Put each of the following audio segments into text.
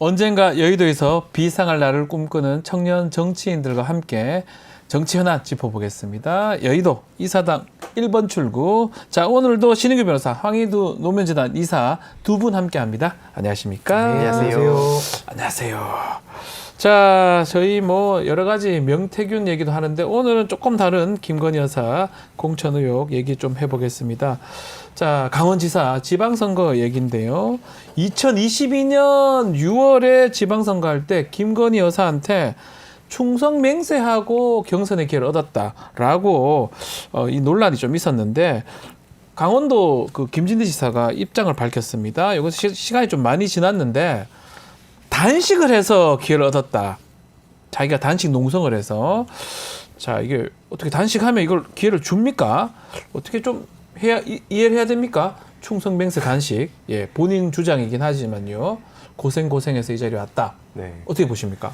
언젠가 여의도에서 비상할 날을 꿈꾸는 청년 정치인들과 함께 정치 현안 짚어보겠습니다. 여의도 이사당 1번 출구. 자, 오늘도 신은규 변호사, 황희두 노무현재단 이사 두 분 함께합니다. 안녕하십니까? 네, 안녕하세요. 안녕하세요. 자, 저희 여러 가지 명태균 얘기도 하는데 오늘은 조금 다른 김건희 여사 공천 의혹 얘기 좀 해보겠습니다. 자, 강원지사 지방선거 얘기인데요. 2022년 6월에 지방선거 할 때 김건희 여사한테 충성 맹세하고 경선의 기회를 얻었다라고 이 논란이 좀 있었는데 강원도 그 김진태 지사가 입장을 밝혔습니다. 이거 시간이 좀 많이 지났는데 단식을 해서 기회를 얻었다. 자기가 단식 농성을 해서. 자, 이게 어떻게 단식하면 이걸 기회를 줍니까? 어떻게 좀 이해를 해야 됩니까? 충성맹세 단식. 예, 본인 주장이긴 하지만요. 고생해서 이 자리에 왔다. 네. 어떻게 보십니까?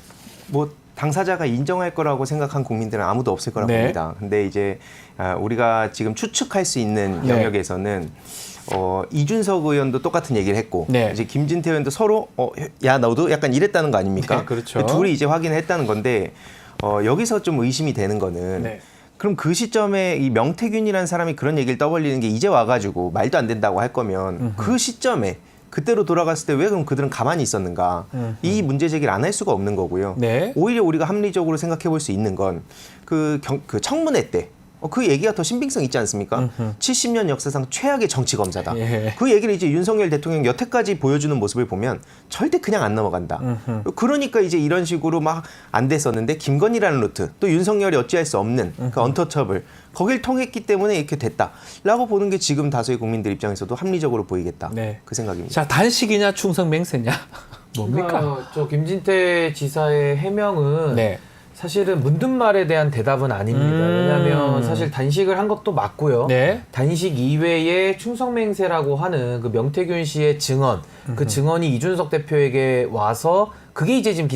당사자가 인정할 거라고 생각한 국민들은 아무도 없을 거라고 네. 봅니다. 근데 이제 우리가 지금 추측할 수 있는 네. 영역에서는 이준석 의원도 똑같은 얘기를 했고 네. 이제 김진태 의원도 서로 야 너도 약간 이랬다는 거 아닙니까? 네, 그렇죠. 둘이 이제 확인을 했다는 건데 여기서 좀 의심이 되는 거는 네. 그럼 그 시점에 이 명태균이라는 사람이 그런 얘기를 떠벌리는 게 이제 와가지고 말도 안 된다고 할 거면 그 시점에 그때로 돌아갔을 때 왜 그럼 그들은 가만히 있었는가? 이 문제 제기를 안 할 수가 없는 거고요. 네. 오히려 우리가 합리적으로 생각해 볼 수 있는 건 그 청문회 때 그 얘기가 더 신빙성 있지 않습니까? 70년 역사상 최악의 정치 검사다. 예. 그 얘기를 이제 윤석열 대통령 여태까지 보여주는 모습을 보면 절대 그냥 안 넘어간다. 그러니까 이제 이런 식으로 막 안 됐었는데 김건희라는 루트 또 윤석열이 어찌할 수 없는 그 언터처블 거길 통했기 때문에 이렇게 됐다라고 보는 게 지금 다수의 국민들 입장에서도 합리적으로 보이겠다. 네. 그 생각입니다. 자, 단식이냐 충성맹세냐? 뭡니까? 저 김진태 지사의 해명은 네. 사실은 묻는 말에 대한 대답은 아닙니다. 왜냐하면 사실 단식을 한 것도 맞고요. 네. 단식 이외에 충성맹세라고 하는 그 명태균 씨의 증언, 그 증언이 이준석 대표에게 와서 그게 이제 지금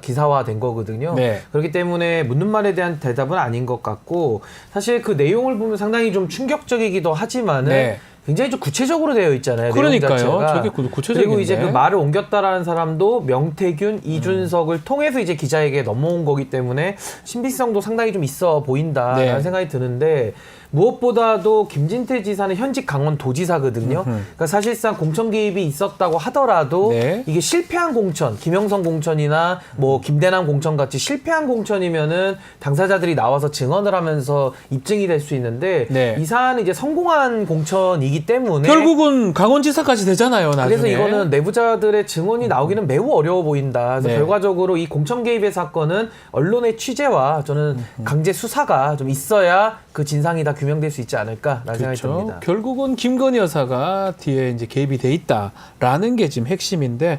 기사화된 거거든요. 네. 그렇기 때문에 묻는 말에 대한 대답은 아닌 것 같고 사실 그 내용을 보면 상당히 좀 충격적이기도 하지만은 네. 굉장히 좀 구체적으로 되어 있잖아요. 그러니까요. 내용 자체가. 저게 구체적인데. 그리고 이제 그 말을 옮겼다라는 사람도 명태균, 이준석을 통해서 이제 기자에게 넘어온 거기 때문에 신빙성도 상당히 좀 있어 보인다라는 네. 생각이 드는데 무엇보다도 김진태 지사는 현직 강원도지사거든요. 그러니까 사실상 공천 개입이 있었다고 하더라도 네. 이게 실패한 공천, 김영선 공천이나 김대남 공천 같이 실패한 공천이면은 당사자들이 나와서 증언을 하면서 입증이 될 수 있는데 네. 이 사안은 이제 성공한 공천이기 때문에 결국은 강원지사까지 되잖아요, 나중에. 그래서 이거는 내부자들의 증언이 나오기는 매우 어려워 보인다. 그래서 네. 결과적으로 이 공천 개입의 사건은 언론의 취재와 저는 강제 수사가 좀 있어야 그 진상이 다 규명될 수 있지 않을까라는 생각이 그렇죠. 듭니다. 결국은 김건희 여사가 뒤에 이제 개입이 돼 있다라는 게 지금 핵심인데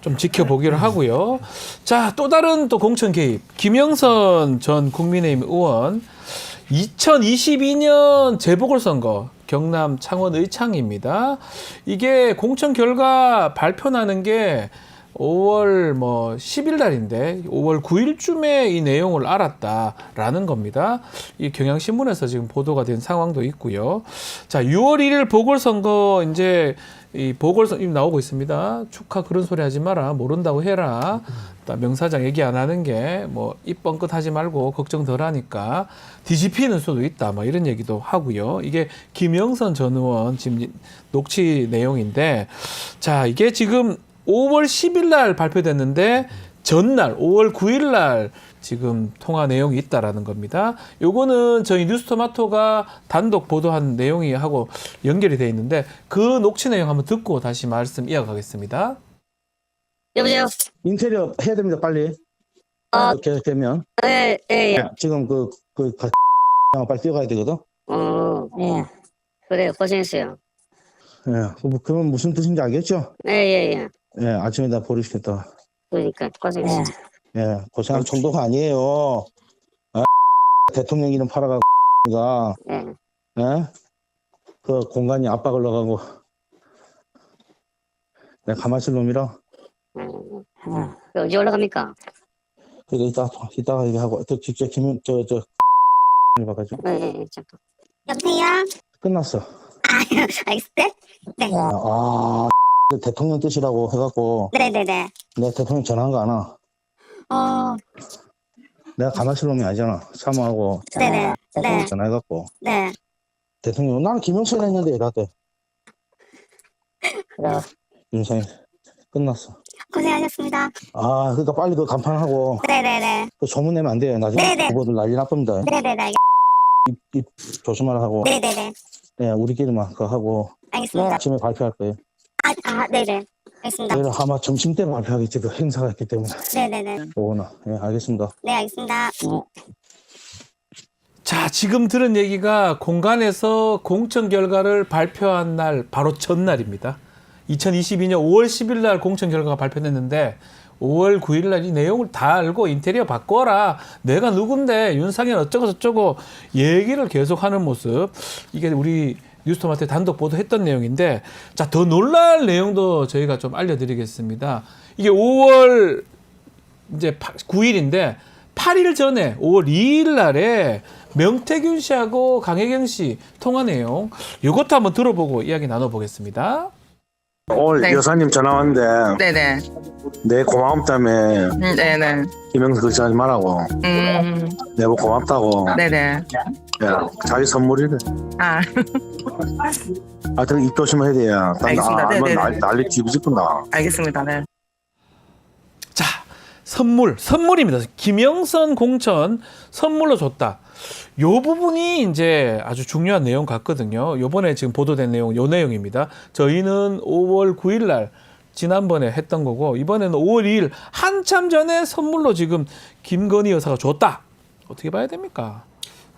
좀 지켜보기를 하고요. 자, 또 다른 또 공천 개입. 김영선 전 국민의힘 의원 2022년 재보궐선거 경남 창원 의창입니다. 이게 공천 결과 발표나는 게 5월 10일 날인데 5월 9일쯤에 이 내용을 알았다라는 겁니다. 이 경향신문에서 지금 보도가 된 상황도 있고요. 자, 6월 1일 보궐선거 이제 이 보궐선거 나오고 있습니다. 축하 그런 소리 하지 마라. 모른다고 해라. 명사장 얘기 안 하는 게 입 뻥끗하지 말고 걱정 덜 하니까 뒤집히는 수도 있다. 이런 얘기도 하고요. 이게 김영선 전 의원 지금 녹취 내용인데 자, 이게 지금 5월 10일 날 발표됐는데 전날 5월 9일 날 지금 통화 내용이 있다라는 겁니다. 요거는 저희 뉴스토마토가 단독 보도한 내용이 하고 연결이 돼 있는데 그 녹취 내용 한번 듣고 다시 말씀 이어가겠습니다. 여보세요? 인테리어 해야 됩니다, 빨리. 이렇게 되면. 예. 지금 빨리 뛰어가야 되거든. 예. 그래요. 고생했어요. 예. 그건 무슨 뜻인지 알겠죠? 예. 예, 아침에다 버리시겠다. 그러니까 고생했어요. 예, 고생할 정도가 아니에요. 대통령 이름 팔아가고, 예. 예? 그 공간이 압박을 넣어가고, 내가 가만히 있을 놈이라. 언제 올라갑니까? 그래서 이따가 얘기하고, 직접 해봐가지고. 예. 잠깐. 여보세요? 끝났어. 알겠어요? 네. 대통령 뜻이라고 해갖고, 네네네. 내가 대통령 전화한 거 아나? 내가 가만히 있을 놈이 아니잖아. 사모하고 네네. 대통령 네. 전화해갖고 네. 대통령 나는 김영선 했는데 나한테 그럼 윤상이 끝났어. 고생하셨습니다. 아 그러니까 빨리 그 간판하고 네네네. 그 소문 내면 안 돼. 나중에 네네. 후보들 난리 날 겁니다. 네네네. 입 조심하라 하고 네네네. 네, 우리끼리만 그거 하고 알겠습니다. 아침에 발표할 거예요. 네네. 알겠습니다. 내일 아마 점심 때 발표하겠지. 그 행사가 있기 때문에 네네네. 오나. 예, 알겠습니다. 네, 알겠습니다. 자, 지금 들은 얘기가 공간에서 공천 결과를 발표한 날 바로 전날입니다. 2022년 5월 10일 날 공천 결과가 발표됐는데 5월 9일 날 이 내용을 다 알고 인테리어 바꿔라. 내가 누군데 윤상현 어쩌고 저쩌고 얘기를 계속하는 모습. 이게 우리 뉴스토마토에 단독 보도했던 내용인데 자, 더 놀랄 내용도 저희가 좀 알려드리겠습니다. 이게 5월 이제 9일인데 8일 전에 5월 2일 날에 명태균 씨하고 강혜경 씨 통화 내용 이것도 한번 들어보고 이야기 나눠보겠습니다. 오늘 네. 여사님 전화 왔는데 네네. 내 고마움 때문에 네네. 김영선 걱정하지 말라고 내가 고맙다고 네네. 야, 자기 선물이래. 아, 하여튼 입 조심해야 돼요. 알겠습니다. 네네네. 난리 뒤집힌다. 알겠습니다. 네. 자, 선물입니다. 김영선 공천 선물로 줬다. 요 부분이 이제 아주 중요한 내용 같거든요. 요번에 지금 보도된 내용, 요 내용입니다. 저희는 5월 9일 날 지난번에 했던 거고, 이번에는 5월 2일 한참 전에 선물로 지금 김건희 여사가 줬다. 어떻게 봐야 됩니까?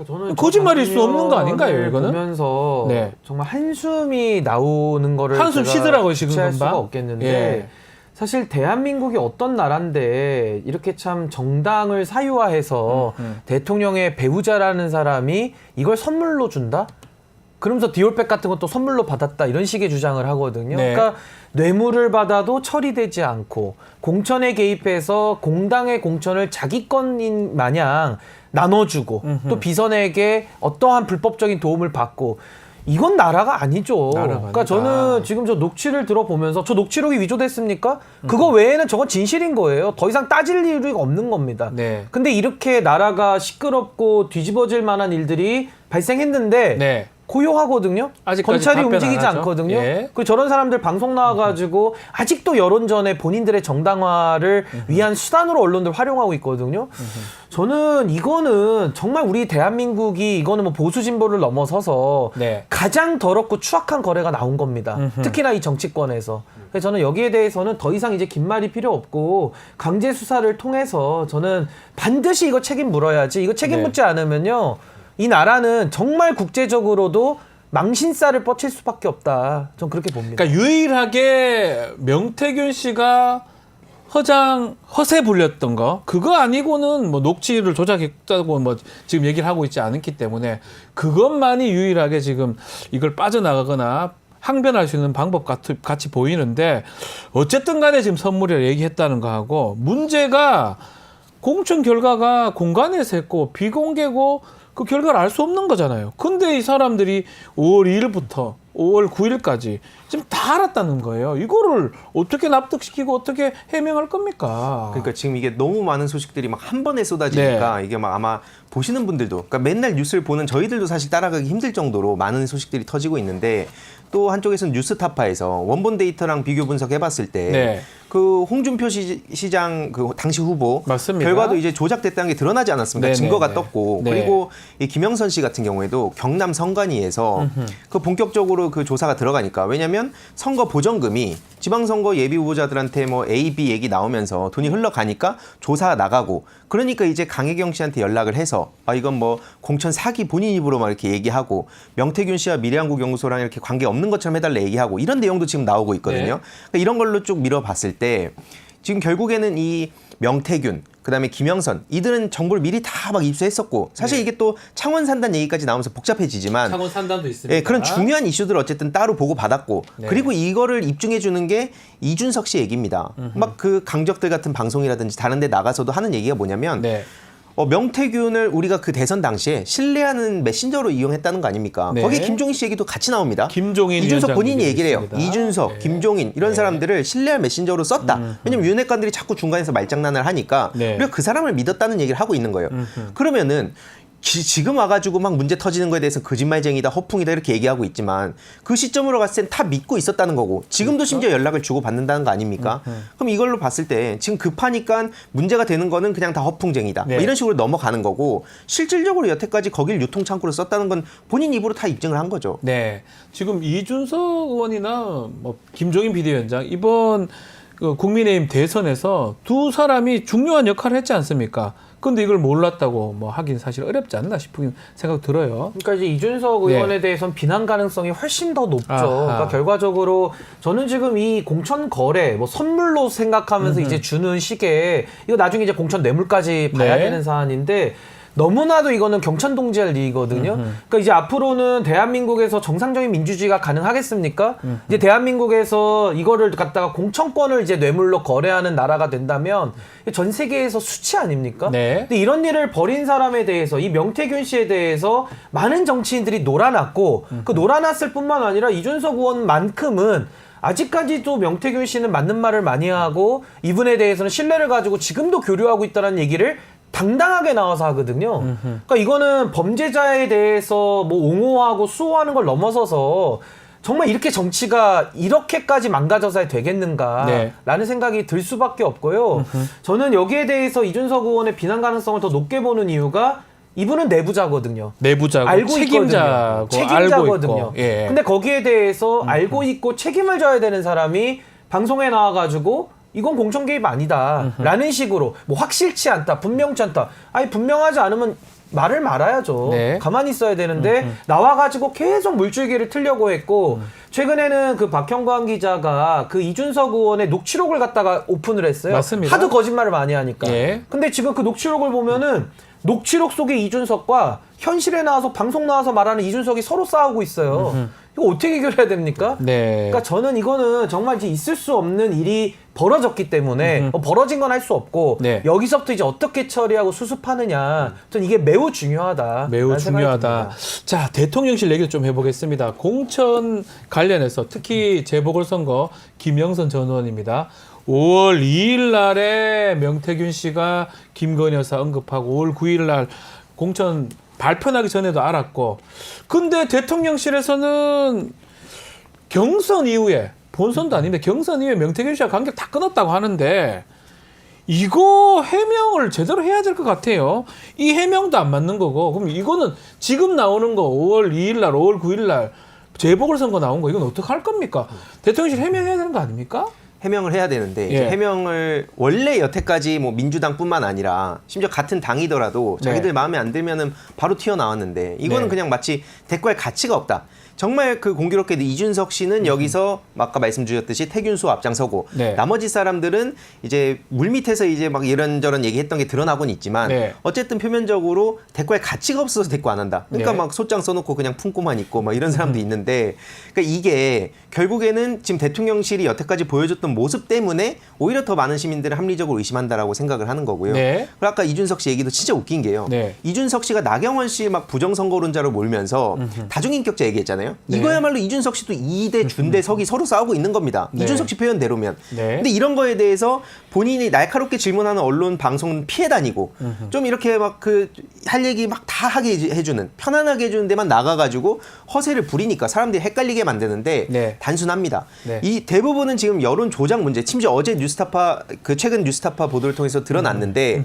저는 거짓말일 수 없는 거 아닌가요, 이거는? 보면서 네. 정말 한숨이 나오는 거를 한숨 제가 쉬더라고요, 지금 주체할 금방. 수가 없겠는데 예. 사실 대한민국이 어떤 나라인데 이렇게 참 정당을 사유화해서 대통령의 배우자라는 사람이 이걸 선물로 준다? 그러면서 디올백 같은 것도 선물로 받았다 이런 식의 주장을 하거든요. 네. 그러니까 뇌물을 받아도 처리되지 않고 공천에 개입해서 공당의 공천을 자기 건인 마냥 나눠주고 또 비선에게 어떠한 불법적인 도움을 받고 이건 나라가 아니죠. 나라가 그러니까 아니다. 저는 지금 저 녹취를 들어보면서 저 녹취록이 위조됐습니까? 그거 외에는 저건 진실인 거예요. 더 이상 따질 일이 없는 겁니다. 네. 근데 이렇게 나라가 시끄럽고 뒤집어질 만한 일들이 발생했는데 네. 고요하거든요. 아직까지 검찰이 답변 안 움직이지 하죠. 않거든요. 예. 그 저런 사람들 방송 나와가지고 아직도 여론전에 본인들의 정당화를 위한 수단으로 언론들 활용하고 있거든요. 저는 이거는 정말 우리 대한민국이 이거는 뭐 보수 진보를 넘어서서 네. 가장 더럽고 추악한 거래가 나온 겁니다. 특히나 이 정치권에서. 그래서 저는 여기에 대해서는 더 이상 이제 긴 말이 필요 없고 강제 수사를 통해서 저는 반드시 이거 책임 물어야지. 이거 책임 네. 묻지 않으면요. 이 나라는 정말 국제적으로도 망신살을 뻗칠 수밖에 없다. 전 그렇게 봅니다. 그러니까 유일하게 명태균 씨가 허세 불렸던 거 그거 아니고는 뭐 녹취를 조작했다고 뭐 지금 얘기를 하고 있지 않기 때문에 그것만이 유일하게 지금 이걸 빠져나가거나 항변할 수 있는 방법 같이 보이는데 어쨌든 간에 지금 선물이라 얘기했다는 거하고 문제가 공천 결과가 공간에서 했고 비공개고 그 결과를 알 수 없는 거잖아요. 근데 이 사람들이 5월 2일부터 5월 9일까지 지금 다 알았다는 거예요. 이거를 어떻게 납득시키고 어떻게 해명할 겁니까? 그러니까 지금 이게 너무 많은 소식들이 막 한 번에 쏟아지니까 이게 막 아마 보시는 분들도 그러니까 맨날 뉴스를 보는 저희들도 사실 따라가기 힘들 정도로 많은 소식들이 터지고 있는데 또 한쪽에서는 뉴스타파에서 원본 데이터랑 비교 분석해봤을 때 네. 그 홍준표 시장 그 당시 후보 맞습니다. 결과도 이제 조작됐다는 게 드러나지 않았습니까? 네네네. 증거가 떴고 네. 그리고 이 김영선 씨 같은 경우에도 경남 선관위에서 그 본격적으로 그 조사가 들어가니까 왜냐하면 선거 보전금이 지방선거 예비 후보자들한테 뭐 A, B 얘기 나오면서 돈이 흘러가니까 조사 나가고 그러니까 이제 강혜경 씨한테 연락을 해서 아 이건 뭐 공천 사기 본인 입으로 막 이렇게 얘기하고 명태균 씨와 미래한국연구소랑 이렇게 관계 없는 것처럼 해달라 얘기하고 이런 내용도 지금 나오고 있거든요. 네. 그러니까 이런 걸로 쭉 밀어봤을 때 지금 결국에는 이 명태균 그다음에 김영선 이들은 정보를 미리 다 막 입수했었고 사실 이게 또 창원 산단 얘기까지 나오면서 복잡해지지만 창원 산단도 있습니다. 예, 그런 중요한 이슈들을 어쨌든 따로 보고 받았고 네. 그리고 이거를 입증해 주는 게 이준석 씨 얘기입니다. 막 그 강적들 같은 방송이라든지 다른 데 나가서도 하는 얘기가 뭐냐면 네. 명태균을 우리가 그 대선 당시에 신뢰하는 메신저로 이용했다는 거 아닙니까? 네. 거기에 김종인 씨 얘기도 같이 나옵니다. 김종인 이준석 본인이 위원장님이 얘기를 해요. 있습니다. 이준석, 네. 김종인 이런 사람들을 신뢰할 메신저로 썼다. 왜냐면 윤핵관들이 자꾸 중간에서 말장난을 하니까 네. 우리가 그 사람을 믿었다는 얘기를 하고 있는 거예요. 그러면은 지금 와가지고 막 문제 터지는 거에 대해서 거짓말쟁이다, 허풍이다 이렇게 얘기하고 있지만 그 시점으로 갔을 땐 다 믿고 있었다는 거고 지금도 심지어 연락을 주고 받는다는 거 아닙니까? 그럼 이걸로 봤을 때 지금 급하니까 문제가 되는 거는 그냥 다 허풍쟁이다. 네. 뭐 이런 식으로 넘어가는 거고 실질적으로 여태까지 거길 유통창구로 썼다는 건 본인 입으로 다 입증을 한 거죠. 네, 지금 이준석 의원이나 뭐 김종인 비대위원장 이번 그 국민의힘 대선에서 두 사람이 중요한 역할을 했지 않습니까? 근데 이걸 몰랐다고 뭐 하긴 사실 어렵지 않나 싶은 생각 들어요. 그러니까 이제 이준석 의원에 대해서는 비난 가능성이 훨씬 더 높죠. 아하. 그러니까 결과적으로 저는 지금 이 공천 거래 뭐 선물로 생각하면서 이제 주는 시기에 이거 나중에 이제 공천 뇌물까지 봐야 네. 되는 사안인데 너무나도 이거는 경천 동지할 일이거든요. 그러니까 이제 앞으로는 대한민국에서 정상적인 민주주의가 가능하겠습니까? 이제 대한민국에서 이거를 갖다가 공천권을 이제 뇌물로 거래하는 나라가 된다면 전 세계에서 수치 아닙니까? 네. 근데 이런 일을 벌인 사람에 대해서 이 명태균 씨에 대해서 많은 정치인들이 놀아났고 그 놀아났을 뿐만 아니라 이준석 의원만큼은 아직까지도 명태균 씨는 맞는 말을 많이 하고 이분에 대해서는 신뢰를 가지고 지금도 교류하고 있다는 얘기를 당당하게 나와서 하거든요. 그러니까 이거는 범죄자에 대해서 뭐 옹호하고 수호하는 걸 넘어서서 정말 이렇게 정치가 이렇게까지 망가져서 되겠는가라는 네. 생각이 들 수밖에 없고요. 저는 여기에 대해서 이준석 의원의 비난 가능성을 더 높게 보는 이유가 이분은 내부자거든요. 내부자고 알고 책임자고 알고 책임자거든요. 있고. 예. 근데 거기에 대해서 알고 있고 책임을 져야 되는 사람이 방송에 나와가지고 이건 공천 개입 아니다라는 식으로 뭐 확실치 않다, 분명치 않다. 아니 분명하지 않으면 말을 말아야죠. 네. 가만히 있어야 되는데 나와가지고 계속 물줄기를 틀려고 했고 최근에는 그 박형광 기자가 그 이준석 의원의 녹취록을 갖다가 오픈을 했어요. 맞습니다. 하도 거짓말을 많이 하니까. 예. 근데 지금 그 녹취록을 보면은 녹취록 속의 이준석과 현실에 나와서 방송 나와서 말하는 이준석이 서로 싸우고 있어요. 이거 어떻게 해결해야 됩니까? 네. 그러니까 저는 이거는 정말 이제 있을 수 없는 일이 벌어졌기 때문에 벌어진 건 할 수 없고 네. 여기서부터 이제 어떻게 처리하고 수습하느냐 저는 이게 매우 중요하다. 매우 중요하다. 자, 대통령실 얘기를 좀 해보겠습니다. 공천 관련해서 특히 재보궐선거 김영선 전 의원입니다. 5월 2일 날에 명태균 씨가 김건희 여사 언급하고 5월 9일 날 공천 발표나기 전에도 알았고 근데 대통령실에서는 경선 이후에 본선도 아닌데 경선 이후에 명태균 씨와 관계 다 끊었다고 하는데 이거 해명을 제대로 해야 될 것 같아요. 이 해명도 안 맞는 거고 그럼 이거는 지금 나오는 거 5월 2일 날 5월 9일 날 재보궐선거 나온 거 이건 어떻게 할 겁니까? 대통령실 해명해야 되는 거 아닙니까? 해명을 해야 되는데 이제 예. 해명을 원래 여태까지 뭐 민주당뿐만 아니라 심지어 같은 당이더라도 자기들 네. 마음에 안 들면은 바로 튀어나왔는데 이거는 네. 그냥 마치 대꾸할 가치가 없다. 정말 그 공교롭게도 이준석 씨는 여기서 아까 말씀 주셨듯이 태균수 앞장서고 네. 나머지 사람들은 이제 물밑에서 이제 막 이런저런 얘기했던 게 드러나곤 있지만 네. 어쨌든 표면적으로 대꾸할 가치가 없어서 대꾸 안 한다. 그러니까 네. 막 소장 써놓고 그냥 품고만 있고 막 이런 사람도 있는데 그러니까 이게 결국에는 지금 대통령실이 여태까지 보여줬던 모습 때문에 오히려 더 많은 시민들을 합리적으로 의심한다라고 생각을 하는 거고요. 네. 그리고 아까 이준석 씨 얘기도 진짜 웃긴 게요. 네. 이준석 씨가 나경원 씨 막 부정선거론자로 몰면서 다중인격자 얘기했잖아요. 네. 이거야말로 이준석 씨도 2대 준대 석이 서로 싸우고 있는 겁니다. 네. 이준석 씨 표현대로면. 네. 근데 이런 거에 대해서 본인이 날카롭게 질문하는 언론 방송은 피해 다니고 좀 이렇게 막 그 할 얘기 막 다 하게 해주는 편안하게 해주는 데만 나가가지고 허세를 부리니까 사람들이 헷갈리게 만드는데 네. 단순합니다. 네. 이 대부분은 지금 여론 조작 문제, 심지어 어제 뉴스타파 그 최근 뉴스타파 보도를 통해서 드러났는데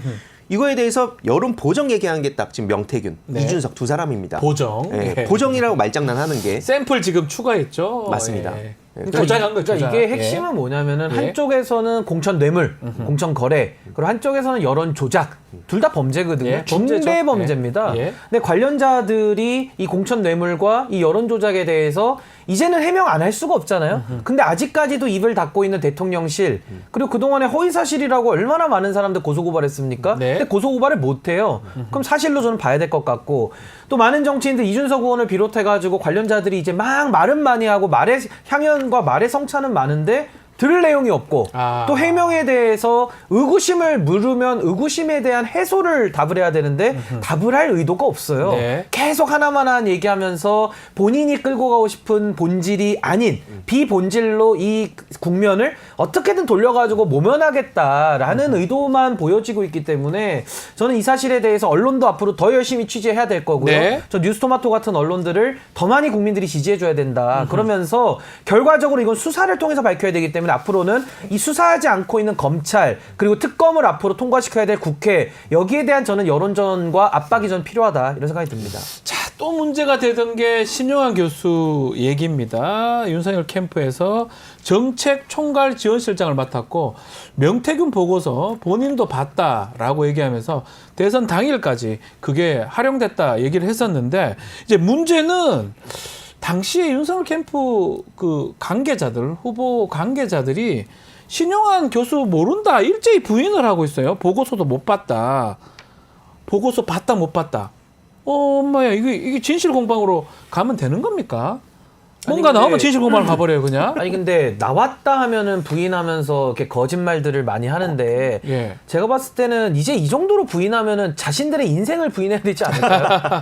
이거에 대해서 여론 보정 얘기하는 게 딱 지금 명태균, 네. 이준석 두 사람입니다. 보정. 예, 예. 보정이라고 말장난하는 게 샘플 지금 추가했죠. 맞습니다. 예. 그러니까 조작한 거죠. 그러니까 이게 핵심은 뭐냐면은 예. 한쪽에서는 공천 뇌물, 공천 거래, 그리고 한쪽에서는 여론 조작. 둘 다 범죄거든요. 예, 범죄죠. 중대 범죄입니다. 예. 근데 관련자들이 이 공천 뇌물과 이 여론 조작에 대해서 이제는 해명 안 할 수가 없잖아요. 근데 아직까지도 입을 닫고 있는 대통령실 그리고 그동안에 허위사실이라고 얼마나 많은 사람들 고소고발했습니까? 네. 근데 고소고발을 못해요. 그럼 사실로 저는 봐야 될 것 같고 또 많은 정치인들 이준석 의원을 비롯해가지고 관련자들이 이제 막 말은 많이 하고 말의 향연과 말의 성찬은 많은데 들을 내용이 없고 아. 또 해명에 대해서 의구심을 물으면 의구심에 대한 해소를 답을 해야 되는데 답을 할 의도가 없어요. 네. 계속 하나만 얘기하면서 본인이 끌고 가고 싶은 본질이 아닌 비본질로 이 국면을 어떻게든 돌려가지고 모면하겠다라는 의도만 보여지고 있기 때문에 저는 이 사실에 대해서 언론도 앞으로 더 열심히 취재해야 될 거고요. 네. 저 뉴스토마토 같은 언론들을 더 많이 국민들이 지지해줘야 된다. 그러면서 결과적으로 이건 수사를 통해서 밝혀야 되기 때문에 앞으로는 이 수사하지 않고 있는 검찰 그리고 특검을 앞으로 통과시켜야 될 국회 여기에 대한 저는 여론전과 압박이 전 필요하다 이런 생각이 듭니다. 자, 또 문제가 되던 게 신용환 교수 얘기입니다. 윤석열 캠프에서 정책 총괄 지원실장을 맡았고 명태균 보고서 본인도 봤다라고 얘기하면서 대선 당일까지 그게 활용됐다 얘기를 했었는데 이제 문제는 당시에 윤석열 캠프 그 관계자들 후보 관계자들이 신용환 교수 모른다 일제히 부인을 하고 있어요. 보고서도 못 봤다. 보고서 봤다 못 봤다. 엄마야 이게 진실 공방으로 가면 되는 겁니까? 뭔가 근데- 나오면 진실 공방을 가버려요 그냥. 아니 근데 나왔다 하면은 부인하면서 이렇게 거짓말들을 많이 하는데 예. 제가 봤을 때는 이제 이 정도로 부인하면은 자신들의 인생을 부인해야 되지 않을까요?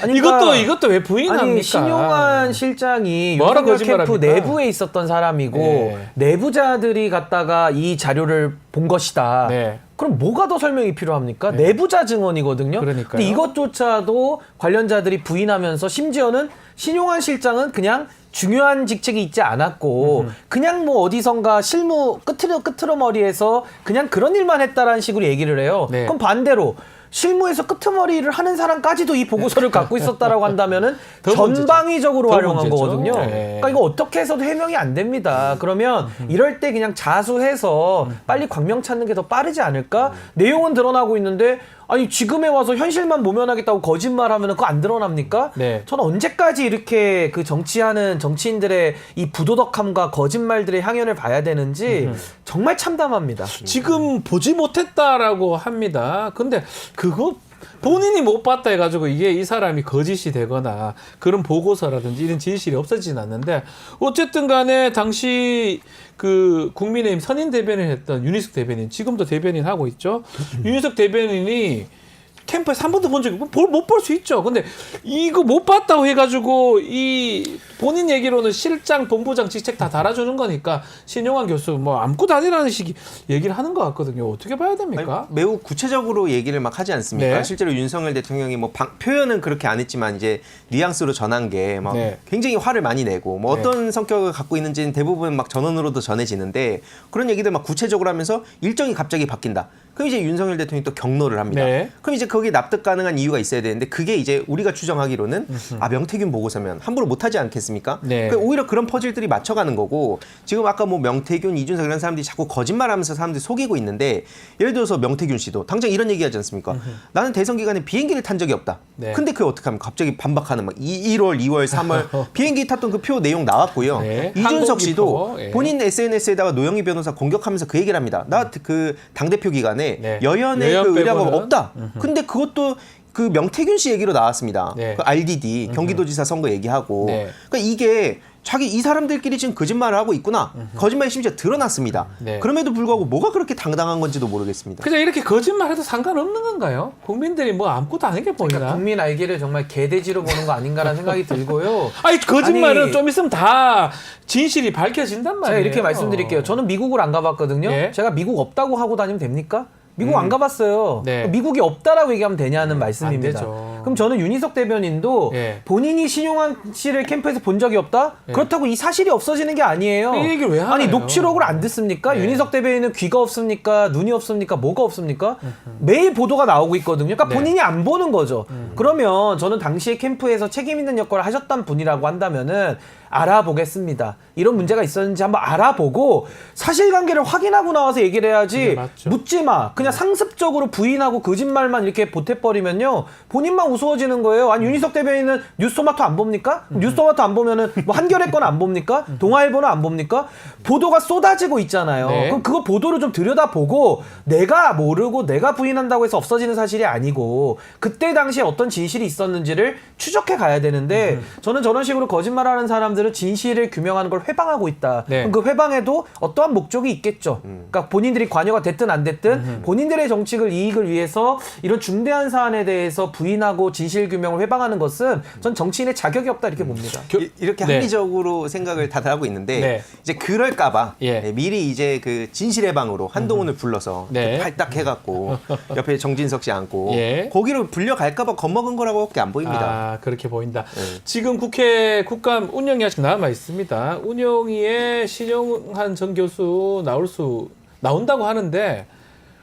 아니, 이것도 왜 부인합니까? 아니 신용환 실장이 뭐하러 윤석열 캠프 거짓말합니까? 내부에 있었던 사람이고 예. 내부자들이 갖다가 이 자료를 본 것이다. 네. 그럼 뭐가 더 설명이 필요합니까? 내부자 증언이거든요. 그러니까요. 근데 이것조차도 관련자들이 부인하면서 심지어는 신용환 실장은 그냥 중요한 직책이 있지 않았고 그냥 뭐 어디선가 실무 끄트머리에서 그냥 그런 일만 했다라는 식으로 얘기를 해요. 네. 그럼 반대로 실무에서 끄트머리를 하는 사람까지도 이 보고서를 갖고 있었다라고 한다면은 더 문제죠. 전방위적으로 더 활용한 문제죠. 거거든요. 네. 그러니까 이거 어떻게 해서도 해명이 안 됩니다. 그러면 이럴 때 그냥 자수해서 빨리 광명 찾는 게 더 빠르지 않을까? 내용은 드러나고 있는데 아니 지금에 와서 현실만 모면하겠다고 거짓말하면 그거 안 드러납니까? 네. 저는 언제까지 이렇게 그 정치하는 정치인들의 이 부도덕함과 거짓말들의 향연을 봐야 되는지 정말 참담합니다. 지금 보지 못했다라고 합니다. 근데 그거 본인이 못 봤다 해가지고 이게 이 사람이 거짓이 되거나 그런 보고서라든지 이런 진실이 없어지진 않는데 어쨌든 간에 당시 그 국민의힘 선임 대변인 했던 윤희숙 대변인 지금도 대변인 하고 있죠. 윤희숙 대변인이 캠프에서 한 번도 본 적이 못 볼 수 있죠. 근데 이거 못 봤다고 해가지고 이 본인 얘기로는 실장, 본부장 직책 다 달아주는 거니까 신용환 교수 뭐 아무것도 아니라는 식이 얘기를 하는 것 같거든요. 어떻게 봐야 됩니까? 아니, 매우 구체적으로 얘기를 막 하지 않습니까? 네. 실제로 윤석열 대통령이 뭐 표현은 그렇게 안 했지만 이제 뉘앙스로 전한 게 막 네. 굉장히 화를 많이 내고 뭐 네. 어떤 성격을 갖고 있는지는 대부분 막 전원으로도 전해지는데 그런 얘기들 막 구체적으로 하면서 일정이 갑자기 바뀐다. 그럼 이제 윤석열 대통령이 또 경로를 합니다. 네. 그럼 이제 거기에 납득 가능한 이유가 있어야 되는데 그게 이제 우리가 추정하기로는 아 명태균 보고서면 함부로 못하지 않겠습니까? 네. 그러니까 오히려 그런 퍼즐들이 맞춰가는 거고 지금 아까 뭐 명태균, 이준석 이런 사람들이 자꾸 거짓말하면서 사람들이 속이고 있는데 예를 들어서 명태균 씨도 당장 이런 얘기하지 않습니까? 나는 대선 기간에 비행기를 탄 적이 없다. 네. 근데 그게 어떻게 하면 갑자기 반박하는 막 1월, 2월, 3월 비행기 탔던 그 표 내용 나왔고요. 네. 이준석 씨도 항공기표. 예. 본인 SNS에다가 노영희 변호사 공격하면서 그 얘기를 합니다. 나 그 당대표 기간에 네. 여연의 여연 그 의뢰가 빼고는? 없다. 근데 그것도 그 명태균 씨 얘기로 나왔습니다. 네. 그 RDD 경기도지사 선거 얘기하고. 네. 그러니까 이게 자기 이 사람들끼리 지금 거짓말을 하고 있구나. 거짓말이 심지어 드러났습니다. 네. 그럼에도 불구하고 뭐가 그렇게 당당한 건지도 모르겠습니다. 그냥 이렇게 거짓말해도 상관없는 건가요? 국민들이 뭐 아무것도 아닌 게 보이나? 그러니까 국민 알기를 정말 개돼지로 보는 거 아닌가라는 생각이 들고요. 아니 거짓말은 아니, 좀 있으면 다 진실이 밝혀진단 말이에요. 제가 이렇게 말씀드릴게요. 저는 미국을 안 가봤거든요. 예. 제가 미국 없다고 하고 다니면 됩니까? 미국 안 가봤어요. 네. 미국이 없다라고 얘기하면 되냐는 말씀입니다. 안 되죠. 그럼 저는 윤희석 대변인도 예. 본인이 신용환 씨를 캠프에서 본 적이 없다? 예. 그렇다고 이 사실이 없어지는 게 아니에요. 이 얘기를 왜 하나요? 아니 녹취록을 안 듣습니까? 네. 윤희석 대변인은 귀가 없습니까? 눈이 없습니까? 뭐가 없습니까? 매일 보도가 나오고 있거든요. 그러니까 네. 본인이 안 보는 거죠. 그러면 저는 당시에 캠프에서 책임 있는 역할을 하셨던 분이라고 한다면은 알아보겠습니다. 이런 문제가 있었는지 한번 알아보고 사실관계를 확인하고 나와서 얘기를 해야지 네, 맞죠. 묻지 마. 그냥 상습적으로 부인하고 거짓말만 이렇게 보태버리면요. 본인만 우스워지는 거예요. 아니 윤희석 대변인은 뉴스토마토 안 봅니까? 뉴스토마토 안 보면은 뭐 한겨레 건 안 봅니까? 동아일보는 안 봅니까? 보도가 쏟아지고 있잖아요. 네. 그럼 그거 보도를 좀 들여다보고 내가 모르고 내가 부인한다고 해서 없어지는 사실이 아니고 그때 당시에 어떤 진실이 있었는지를 추적해 가야 되는데 저는 저런 식으로 거짓말하는 사람들은 진실을 규명하는 걸 회방하고 있다. 네. 그럼 그 회방에도 어떠한 목적이 있겠죠. 그러니까 본인들이 관여가 됐든 안 됐든 본인들의 정치적 이익을 위해서 이런 중대한 사안에 대해서 부인하고 진실 규명을 회방하는 것은 전 정치인의 자격이 없다 이렇게 봅니다. 이렇게 네. 합리적으로 생각을 다들 하고 있는데 네. 이제 그럴까봐 예. 미리 이제 그 진실의 방으로 한동훈을 불러서 네. 팔딱 해갖고 옆에 정진석 씨 앉고 예. 거기로 불려갈까봐 겁먹은 거라고밖에 안 보입니다. 아, 그렇게 보인다. 네. 지금 국회 국감 운영이 아직 남아 있습니다. 운영위에 신용한 전 교수 나온다고 하는데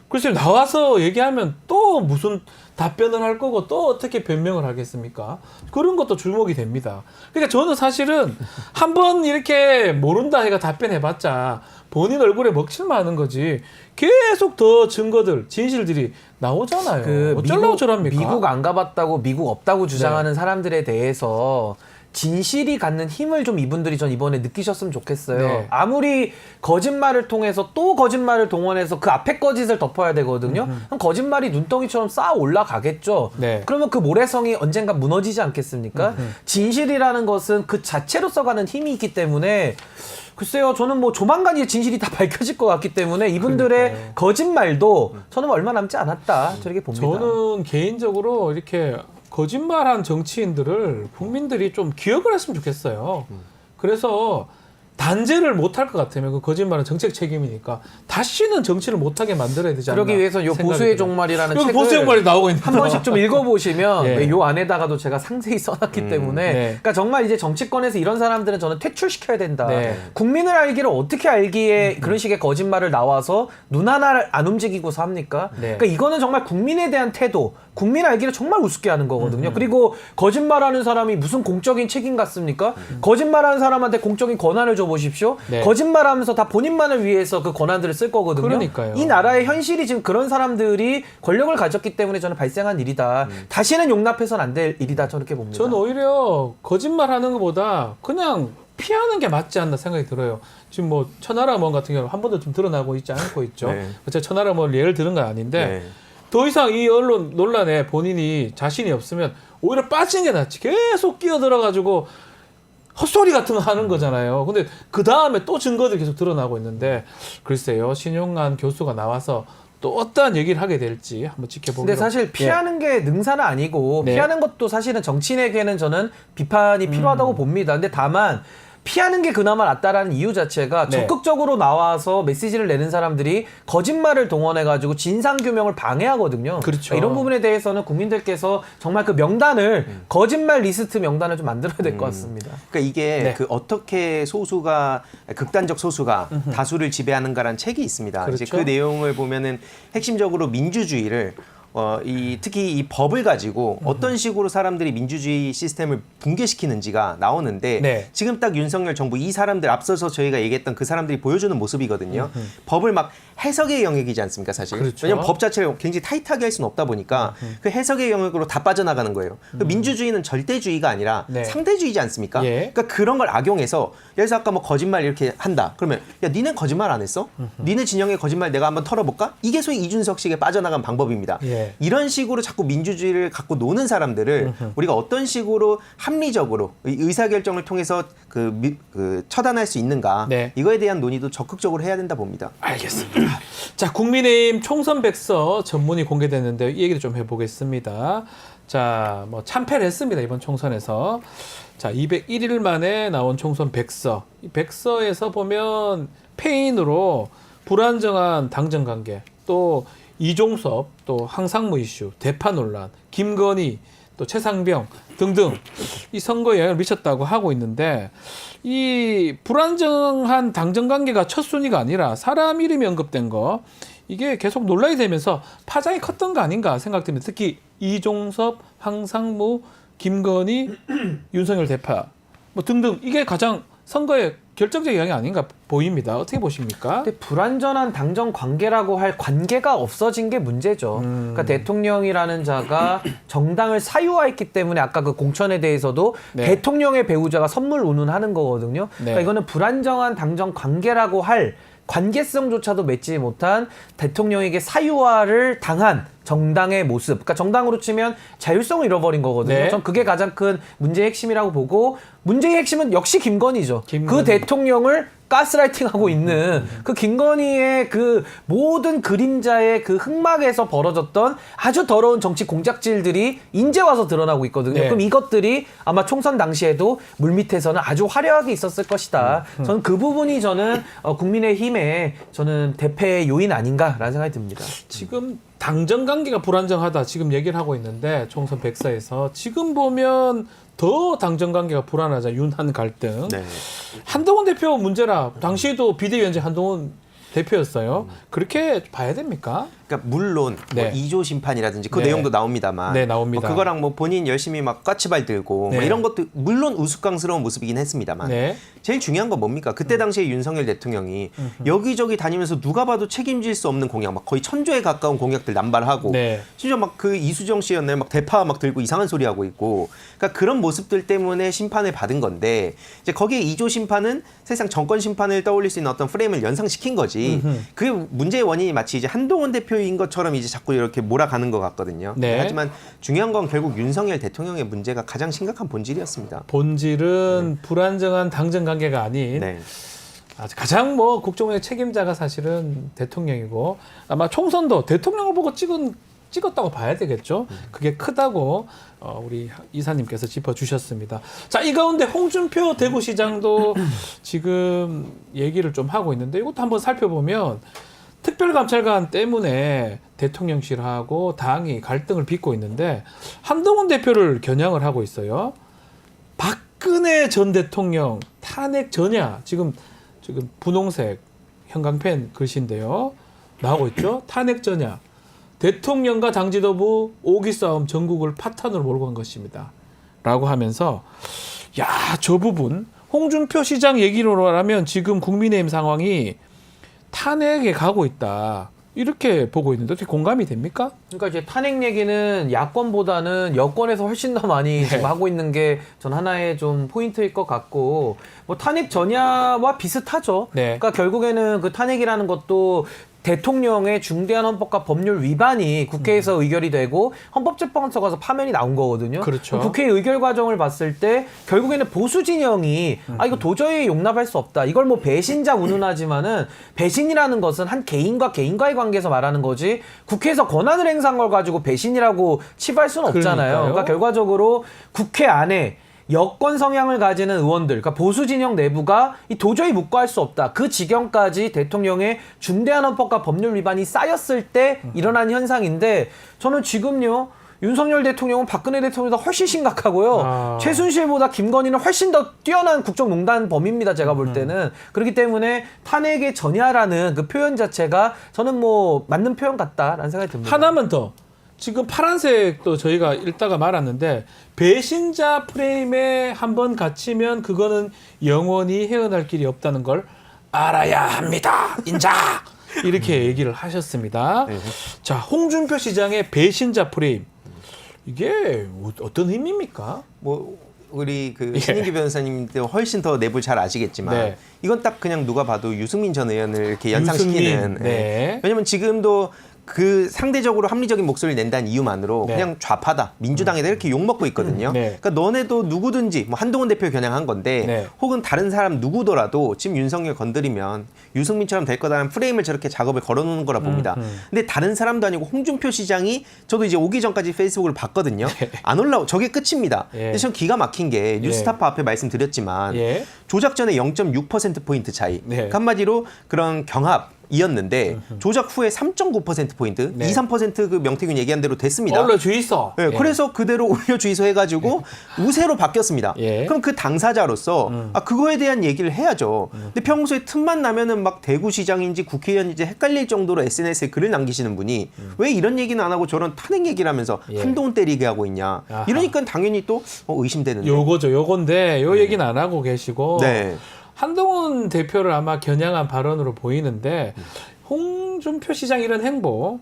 글쎄요, 나와서 얘기하면 또 무슨 답변을 할 거고 또 어떻게 변명을 하겠습니까? 그런 것도 주목이 됩니다. 그러니까 저는 사실은 한번 이렇게 모른다 해가 답변해봤자 본인 얼굴에 먹칠만 하는 거지 계속 더 증거들, 진실들이 나오잖아요. 어쩌려고 저럽니까? 미국 안 가봤다고 미국 없다고 주장하는 사람들에 대해서 진실이 갖는 힘을 좀 이분들이 전 이번에 느끼셨으면 좋겠어요. 네. 아무리 거짓말을 통해서 또 거짓말을 동원해서 그 앞에 거짓을 덮어야 되거든요. 그럼 거짓말이 눈덩이처럼 쌓아 올라가겠죠. 네. 그러면 그 모래성이 언젠가 무너지지 않겠습니까? 진실이라는 것은 그 자체로 써가는 힘이 있기 때문에 글쎄요, 저는 뭐 조만간 이 진실이 다 밝혀질 것 같기 때문에 이분들의 거짓말도 저는 얼마 남지 않았다 저렇게 봅니다. 저는 개인적으로 이렇게 거짓말한 정치인들을 국민들이 좀 기억을 했으면 좋겠어요. 그래서 단죄를 못할 것 같으면 그 거짓말은 정책 책임이니까 다시는 정치를 못하게 만들어야 되지 않나. 그러기 위해서 요 보수의 종말이라는 여기 책을 보수의 종말이 나오고 있는 한 번씩 좀 읽어보시면 예. 요 안에다가도 제가 상세히 써놨기 때문에 네. 그러니까 정말 이제 정치권에서 이런 사람들은 저는 퇴출시켜야 된다. 네. 국민을 알기를 어떻게 알기에 그런 식의 거짓말을 나와서 눈 하나 안 움직이고서 합니까? 네. 그러니까 이거는 정말 국민에 대한 태도, 국민 알기를 정말 우습게 하는 거거든요. 그리고 거짓말하는 사람이 무슨 공적인 책임 같습니까? 거짓말하는 사람한테 공적인 권한을 줘보십시오. 네. 거짓말하면서 다 본인만을 위해서 그 권한들을 쓸 거거든요. 그러니까요. 이 나라의 현실이 지금 그런 사람들이 권력을 가졌기 때문에 저는 발생한 일이다. 다시는 용납해서는 안 될 일이다. 저는 그렇게 봅니다. 저는 오히려 거짓말하는 것보다 그냥 피하는 게 맞지 않나 생각이 들어요. 지금 뭐 천하람원 같은 경우는 한 번도 좀 드러나고 있지 않고 있죠. 네. 제가 천하람원 예를 들은 건 아닌데 네. 더 이상 이 언론 논란에 본인이 자신이 없으면 오히려 빠지는 게 낫지. 계속 끼어들어가지고 헛소리 같은 거 하는 거잖아요. 근데 그 다음에 또 증거들이 계속 드러나고 있는데 글쎄요. 신용한 교수가 나와서 또 어떠한 얘기를 하게 될지 한번 지켜보기로. 근데 사실 피하는 게 능사는 아니고 네. 피하는 것도 사실은 정치인에게는 저는 비판이 필요하다고 봅니다. 근데 다만 피하는 게 그나마 낫다라는 이유 자체가 네. 적극적으로 나와서 메시지를 내는 사람들이 거짓말을 동원해가지고 진상규명을 방해하거든요. 그렇죠. 이런 부분에 대해서는 국민들께서 정말 그 명단을 거짓말 리스트 명단을 좀 만들어야 될 것 같습니다. 그러니까 이게 네. 그 어떻게 극단적 소수가 다수를 지배하는가라는 책이 있습니다. 이제 그렇죠. 그 내용을 보면은 핵심적으로 민주주의를 특히 이 법을 가지고 어떤 식으로 사람들이 민주주의 시스템을 붕괴시키는지가 나오는데 네. 지금 딱 윤석열 정부 이 사람들 앞서서 저희가 얘기했던 그 사람들이 보여주는 모습이거든요. 법을 막 해석의 영역이지 않습니까, 사실. 그렇죠. 왜냐하면 법 자체를 굉장히 타이트하게 할 수는 없다 보니까 그 해석의 영역으로 다 빠져나가는 거예요. 그 민주주의는 절대주의가 아니라 네. 상대주의지 않습니까? 예. 그러니까 그런 걸 악용해서 여기서 아까 뭐 거짓말 이렇게 한다. 그러면 야, 니네 거짓말 안 했어? 니네 진영의 거짓말 내가 한번 털어볼까? 이게 소위 이준석식의 빠져나간 방법입니다. 예. 이런 식으로 자꾸 민주주의를 갖고 노는 사람들을 우리가 어떤 식으로 합리적으로 의사결정을 통해서 처단할 수 있는가? 네. 이거에 대한 논의도 적극적으로 해야 된다 봅니다. 알겠습니다. 자, 국민의힘 총선 백서 전문이 공개됐는데 이 얘기를 좀 해보겠습니다. 자, 뭐 참패를 했습니다. 이번 총선에서. 자, 201일 만에 나온 총선 백서. 이 백서에서 보면 패인으로 불안정한 당정 관계, 또 이종섭, 또 항상무 이슈, 대파 논란, 김건희, 또 최상병 등등 이 선거에 영향을 미쳤다고 하고 있는데 이 불안정한 당정 관계가 첫 순위가 아니라 사람 이름이 언급된 거 이게 계속 논란이 되면서 파장이 컸던 거 아닌가 생각됩니다. 특히 이종섭, 항상무, 김건희, 윤석열 대파 뭐 등등 이게 가장 선거에 결정적 영향이 아닌가 보입니다. 어떻게 보십니까? 근데 불완전한 당정 관계라고 할 관계가 없어진 게 문제죠. 그러니까 대통령이라는 자가 정당을 사유화했기 때문에 아까 그 공천에 대해서도 네. 대통령의 배우자가 선물 운운하는 거거든요. 그러니까 네. 이거는 불완전한 당정 관계라고 할 관계성조차도 맺지 못한 대통령에게 사유화를 당한 정당의 모습. 그러니까 정당으로 치면 자율성을 잃어버린 거거든요. 네. 전 그게 가장 큰 문제의 핵심이라고 보고 문제의 핵심은 역시 김건희죠. 김건희. 그 대통령을 가스라이팅하고 있는 그 김건희의 그 모든 그림자의 그 흑막에서 벌어졌던 아주 더러운 정치 공작질들이 이제 와서 드러나고 있거든요. 네. 그럼 이것들이 아마 총선 당시에도 물밑에서는 아주 화려하게 있었을 것이다. 저는 그 부분이 저는 국민의힘의 저는 대패의 요인 아닌가라는 생각이 듭니다. 지금 당정 관계가 불안정하다 지금 얘기를 하고 있는데 총선 백사에서 지금 보면 더 당정 관계가 불안하자 윤한 갈등. 네. 한동훈 대표 문제라 당시에도 비대위원장 한동훈 대표였어요. 그렇게 봐야 됩니까? 그러니까 물론 네. 뭐 2조 심판이라든지 그 네. 내용도 나옵니다만 네, 나옵니다. 뭐 그거랑 뭐 본인 열심히 막 까치발 들고 네. 뭐 이런 것도 물론 우스꽝스러운 모습이긴 했습니다만 네. 제일 중요한 건 뭡니까? 그때 당시에 윤석열 대통령이 여기저기 다니면서 누가 봐도 책임질 수 없는 공약 막 거의 1000조에 가까운 공약들 남발하고 네. 심지어 막 그 이수정 씨였나요? 막 대파 막 들고 이상한 소리 하고 있고 그러니까 그런 모습들 때문에 심판을 받은 건데 이제 거기에 2조 심판은 사실상 정권 심판을 떠올릴 수 있는 어떤 프레임을 연상시킨 거지. 그게 문제의 원인이 마치 이제 한동훈 대표인 것처럼 이제 자꾸 이렇게 몰아가는 것 같거든요. 네. 하지만 중요한 건 결국 윤석열 대통령의 문제가 가장 심각한 본질이었습니다. 본질은 불안정한 당정 관계가 아닌 네. 가장 뭐 국정원의 책임자가 사실은 대통령이고 아마 총선도 대통령을 보고 찍었다고 봐야 되겠죠. 그게 크다고 우리 이사님께서 짚어주셨습니다. 자, 이 가운데 홍준표 대구시장도 지금 얘기를 좀 하고 있는데 이것도 한번 살펴보면 특별감찰관 때문에 대통령실하고 당이 갈등을 빚고 있는데 한동훈 대표를 겨냥을 하고 있어요. 박근혜 전 대통령 탄핵 전야 지금 분홍색 형광펜 글씨인데요. 나오고 있죠. 탄핵 전야. 대통령과 당 지도부 오기 싸움 전국을 파탄으로 몰고 간 것입니다. 라고 하면서 야, 저 부분 홍준표 시장 얘기로라면 지금 국민의힘 상황이 탄핵에 가고 있다. 이렇게 보고 있는데 어떻게 공감이 됩니까? 그러니까 이제 탄핵 얘기는 야권보다는 여권에서 훨씬 더 많이 지금 하고 있는 게 전 하나의 좀 포인트일 것 같고 뭐 탄핵 전야와 비슷하죠. 네. 그러니까 결국에는 그 탄핵이라는 것도 대통령의 중대한 헌법과 법률 위반이 국회에서 의결이 되고 헌법재판소 가서 파면이 나온 거거든요. 그렇죠. 국회 의결 과정을 봤을 때 결국에는 보수 진영이 이거 도저히 용납할 수 없다. 이걸 뭐 배신자 운운하지만은 배신이라는 것은 한 개인과 개인과의 관계에서 말하는 거지 국회에서 권한을 행사한 걸 가지고 배신이라고 치부할 수는 없잖아요. 그러니까요. 그러니까 결과적으로 국회 안에 여권 성향을 가지는 의원들, 그러니까 보수 진영 내부가 도저히 묵과할 수 없다. 그 지경까지 대통령의 중대한 헌법과 법률 위반이 쌓였을 때 일어난 현상인데 저는 지금요. 윤석열 대통령은 박근혜 대통령보다 훨씬 심각하고요. 최순실보다 김건희는 훨씬 더 뛰어난 국정농단 범입니다. 제가 볼 때는. 그렇기 때문에 탄핵의 전야라는 그 표현 자체가 저는 뭐 맞는 표현 같다라는 생각이 듭니다. 하나만 더. 지금 파란색도 저희가 읽다가 말았는데 배신자 프레임에 한번 갇히면 그거는 영원히 헤어날 길이 없다는 걸 알아야 합니다. 인자. 이렇게 얘기를 하셨습니다. 자, 홍준표 시장의 배신자 프레임. 이게 어떤 의미입니까? 뭐 우리 그 신인기 변호사님도 훨씬 더 내부를 잘 아시겠지만 네. 이건 딱 그냥 누가 봐도 유승민 전 의원을 이렇게 연상시키는. 유승민, 네. 왜냐면 지금도 그 상대적으로 합리적인 목소리를 낸다는 이유만으로 네. 그냥 좌파다, 민주당에다 이렇게 욕먹고 있거든요. 네. 그러니까 너네도 누구든지 뭐 한동훈 대표 겨냥한 건데 네. 혹은 다른 사람 누구더라도 지금 윤석열 건드리면 유승민처럼 될 거다라는 프레임을 저렇게 작업을 걸어놓는 거라 봅니다. 근데 다른 사람도 아니고 홍준표 시장이 저도 이제 오기 전까지 페이스북을 봤거든요. 안 올라오 저게 끝입니다. 예. 근데 전 기가 막힌 게 뉴스타파 앞에 말씀드렸지만 예. 조작 전에 0.6%포인트 차이. 네. 그러니까 한마디로 그런 경합이었는데 조작 후에 3.9%포인트, 네. 2, 3% 그 명태균 얘기한 대로 됐습니다. 원래 주의서. 네, 그래서 그대로 올려 주의소 해가지고 우세로 바뀌었습니다. 예. 그럼 그 당사자로서 그거에 대한 얘기를 해야죠. 근데 평소에 틈만 나면은 막 대구시장인지 국회의원인지 헷갈릴 정도로 SNS에 글을 남기시는 분이 왜 이런 얘기는 안 하고 저런 탄핵 얘기를 하면서 예. 한동훈 때리게 하고 있냐. 아하. 이러니까 당연히 또 의심되는데. 요거죠. 요건데 요 얘기는 안 하고 계시고 네. 한동훈 대표를 아마 겨냥한 발언으로 보이는데 홍준표 시장 이런 행보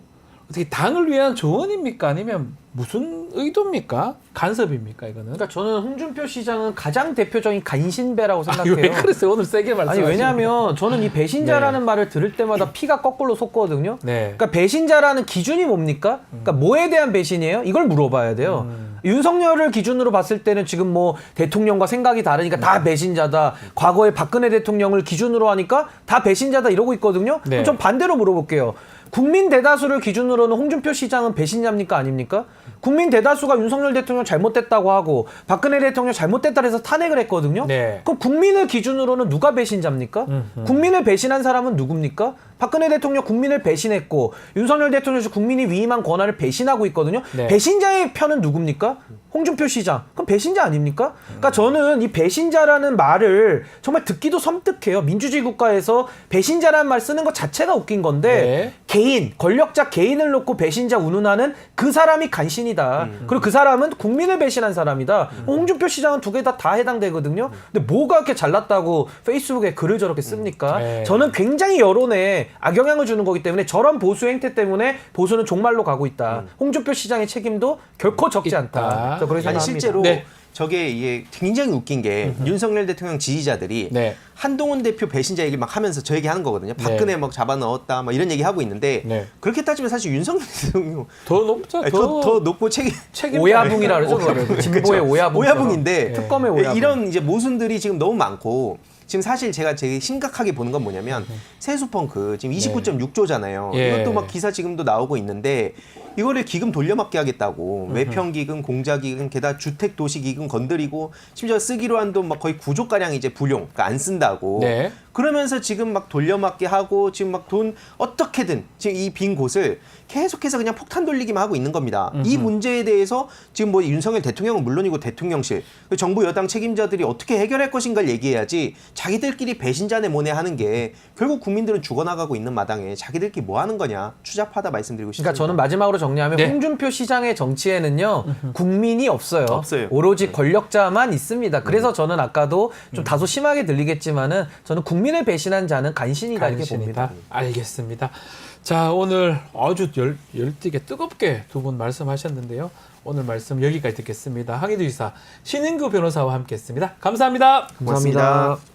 어떻게 당을 위한 조언입니까? 아니면 무슨 의도입니까? 간섭입니까? 이거는? 그러니까 저는 홍준표 시장은 가장 대표적인 간신배라고 생각해요. 왜 그랬어요? 오늘 세게 아니 말씀하시네. 왜냐하면 저는 이 배신자라는 네. 말을 들을 때마다 피가 거꾸로 솟거든요. 네. 그러니까 배신자라는 기준이 뭡니까? 그러니까 뭐에 대한 배신이에요? 이걸 물어봐야 돼요. 윤석열을 기준으로 봤을 때는 지금 뭐 대통령과 생각이 다르니까 다 배신자다. 과거에 박근혜 대통령을 기준으로 하니까 다 배신자다 이러고 있거든요. 네. 그럼 전 반대로 물어볼게요. 국민 대다수를 기준으로는 홍준표 시장은 배신자입니까 아닙니까? 국민 대다수가 윤석열 대통령 잘못됐다고 하고 박근혜 대통령 잘못됐다 해서 탄핵을 했거든요. 네. 그럼 국민을 기준으로는 누가 배신자입니까? 국민을 배신한 사람은 누굽니까? 박근혜 대통령 국민을 배신했고 윤석열 대통령 국민이 위임한 권한을 배신하고 있거든요. 네. 배신자의 편은 누굽니까? 홍준표 시장. 그럼 배신자 아닙니까? 그러니까 저는 이 배신자라는 말을 정말 듣기도 섬뜩해요. 민주주의 국가에서 배신자라는 말 쓰는 것 자체가 웃긴 건데 네. 개인, 권력자 개인을 놓고 배신자 운운하는 그 사람이 간신이다. 그리고 그 사람은 국민을 배신한 사람이다. 홍준표 시장은 두 개 다 해당되거든요. 근데 뭐가 그렇게 잘났다고 페이스북에 글을 저렇게 씁니까? 네. 저는 굉장히 여론에 악영향을 주는 거기 때문에 저런 보수 행태 때문에 보수는 종말로 가고 있다. 홍준표 시장의 책임도 결코 적지 않다. 저 그렇게 아니 생각합니다. 실제로 네. 저게 이게 굉장히 웃긴 게 윤석열 대통령 지지자들이 네. 한동훈 대표 배신자 얘기를 막 하면서 저 얘기 하는 거거든요. 박근혜 막 잡아 넣었다 막 이런 얘기 하고 있는데 네. 그렇게 따지면 사실 윤석열 대통령 더 높죠. 더 높고 책임 오야붕이라 그러죠. 그거를. 진보의 오야붕. 오야붕인데 특검의 오야붕. 이런 이제 모순들이 지금 너무 많고 지금 사실 제가 되게 심각하게 보는 건 뭐냐면 세수펑크 지금 29.6조잖아요. 예. 이것도 막 기사 지금도 나오고 있는데 이거를 기금 돌려막기 하겠다고 외평기금, 공자기금, 게다가 주택도시기금 건드리고 심지어 쓰기로 한 돈 막 거의 9조 가량 이제 불용, 그러니까 안 쓴다고. 네. 그러면서 지금 막 돌려막기 하고 지금 막 돈 어떻게든 지금 이 빈 곳을 계속해서 그냥 폭탄 돌리기만 하고 있는 겁니다. 이 문제에 대해서 지금 뭐 윤석열 대통령은 물론이고 대통령실, 그 정부 여당 책임자들이 어떻게 해결할 것인가를 얘기해야지 자기들끼리 배신자네 뭐네 하는 게 결국 국민들은 죽어나가고 있는 마당에 자기들끼리 뭐 하는 거냐 추잡하다 말씀드리고 싶습니다. 그러니까 저는 마지막으로 정리하면 네. 홍준표 시장의 정치에는요 국민이 없어요. 없어요. 오로지 권력자만 있습니다. 그래서 저는 아까도 좀 다소 심하게 들리겠지만은 저는 국민을 배신한 자는 간신이다 이렇게 봅니다. 간신이다. 알겠습니다. 자, 오늘 아주 열띠게 뜨겁게 두 분 말씀하셨는데요. 오늘 말씀 여기까지 듣겠습니다. 항의도 이사 신인구 변호사와 함께했습니다. 감사합니다. 고맙습니다. 감사합니다.